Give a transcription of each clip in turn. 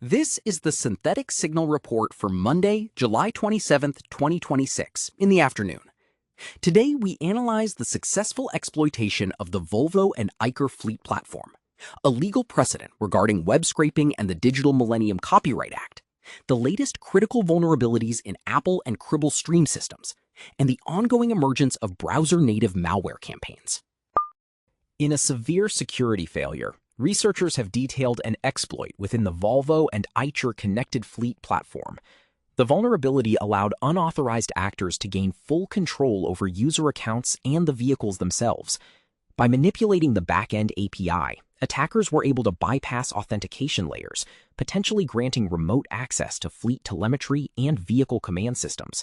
This is the Synthetic Signal Report for Monday, July 27th, 2026, in the afternoon. Today, we analyze the successful exploitation of the Volvo and Eicher fleet platform, a legal precedent regarding web scraping and the Digital Millennium Copyright Act, the latest critical vulnerabilities in Apple and Cribl stream systems, and the ongoing emergence of browser-native malware campaigns. In a severe security failure, researchers have detailed an exploit within the Volvo and Eicher connected fleet platform. The vulnerability allowed unauthorized actors to gain full control over user accounts and the vehicles themselves. By manipulating the back-end API, attackers were able to bypass authentication layers, potentially granting remote access to fleet telemetry and vehicle command systems.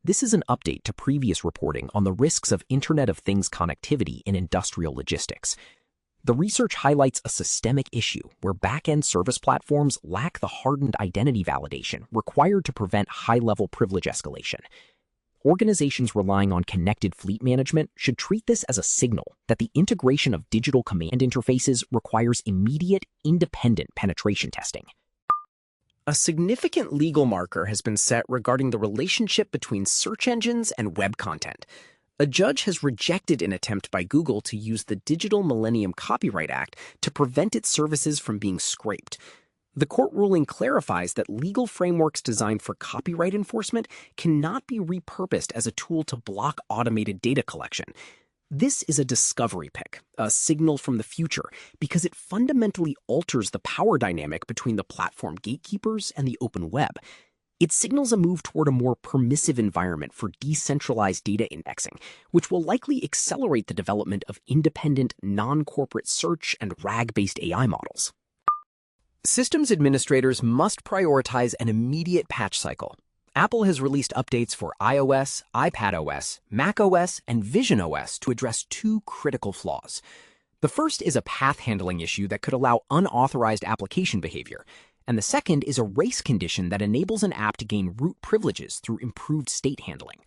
This is an update to previous reporting on the risks of Internet of Things connectivity in industrial logistics. The research highlights a systemic issue where back-end service platforms lack the hardened identity validation required to prevent high-level privilege escalation. Organizations relying on connected fleet management should treat this as a signal that the integration of digital command interfaces requires immediate, independent penetration testing. A significant legal marker has been set regarding the relationship between search engines and web content. A judge has rejected an attempt by Google to use the Digital Millennium Copyright Act to prevent its services from being scraped. The court ruling clarifies that legal frameworks designed for copyright enforcement cannot be repurposed as a tool to block automated data collection. This is a discovery pick, a signal from the future, because it fundamentally alters the power dynamic between the platform gatekeepers and the open web. It signals a move toward a more permissive environment for decentralized data indexing, which will likely accelerate the development of independent, non-corporate search and RAG-based AI models. Systems administrators must prioritize an immediate patch cycle. Apple has released updates for iOS, iPadOS, macOS, and visionOS to address two critical flaws. The first is a path handling issue that could allow unauthorized application behavior, and the second is a race condition that enables an app to gain root privileges through improved state handling.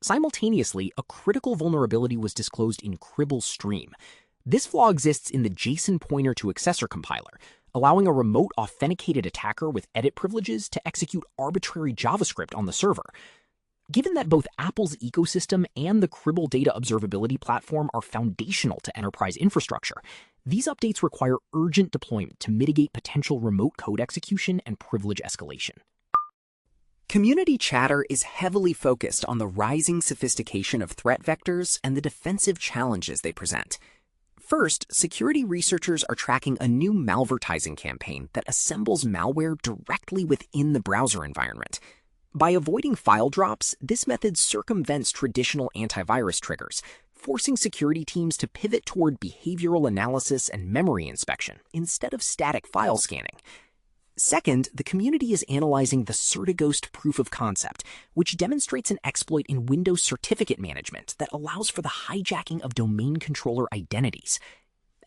Simultaneously, a critical vulnerability was disclosed in Cribl Stream. This flaw exists in the JSON pointer to accessor compiler, allowing a remote authenticated attacker with edit privileges to execute arbitrary JavaScript on the server. Given that both Apple's ecosystem and the Cribl data observability platform are foundational to enterprise infrastructure, these updates require urgent deployment to mitigate potential remote code execution and privilege escalation. Community chatter is heavily focused on the rising sophistication of threat vectors and the defensive challenges they present. First, security researchers are tracking a new malvertising campaign that assembles malware directly within the browser environment. By avoiding file drops, this method circumvents traditional antivirus triggers, forcing security teams to pivot toward behavioral analysis and memory inspection instead of static file scanning. Second, the community is analyzing the CertiGhost proof of concept, which demonstrates an exploit in Windows certificate management that allows for the hijacking of domain controller identities.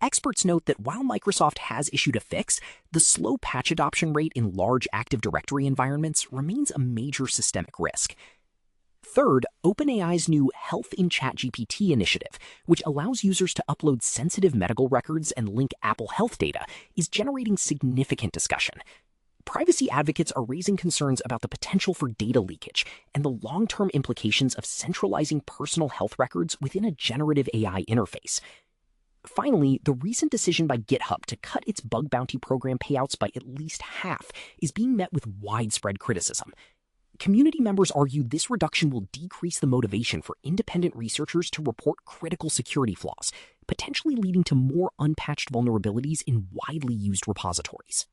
Experts note that while Microsoft has issued a fix, the slow patch adoption rate in large Active Directory environments remains a major systemic risk. Third, OpenAI's new Health in ChatGPT initiative, which allows users to upload sensitive medical records and link Apple Health data, is generating significant discussion. Privacy advocates are raising concerns about the potential for data leakage and the long-term implications of centralizing personal health records within a generative AI interface. Finally, the recent decision by GitHub to cut its bug bounty program payouts by at least half is being met with widespread criticism. Community members argue this reduction will decrease the motivation for independent researchers to report critical security flaws, potentially leading to more unpatched vulnerabilities in widely used repositories.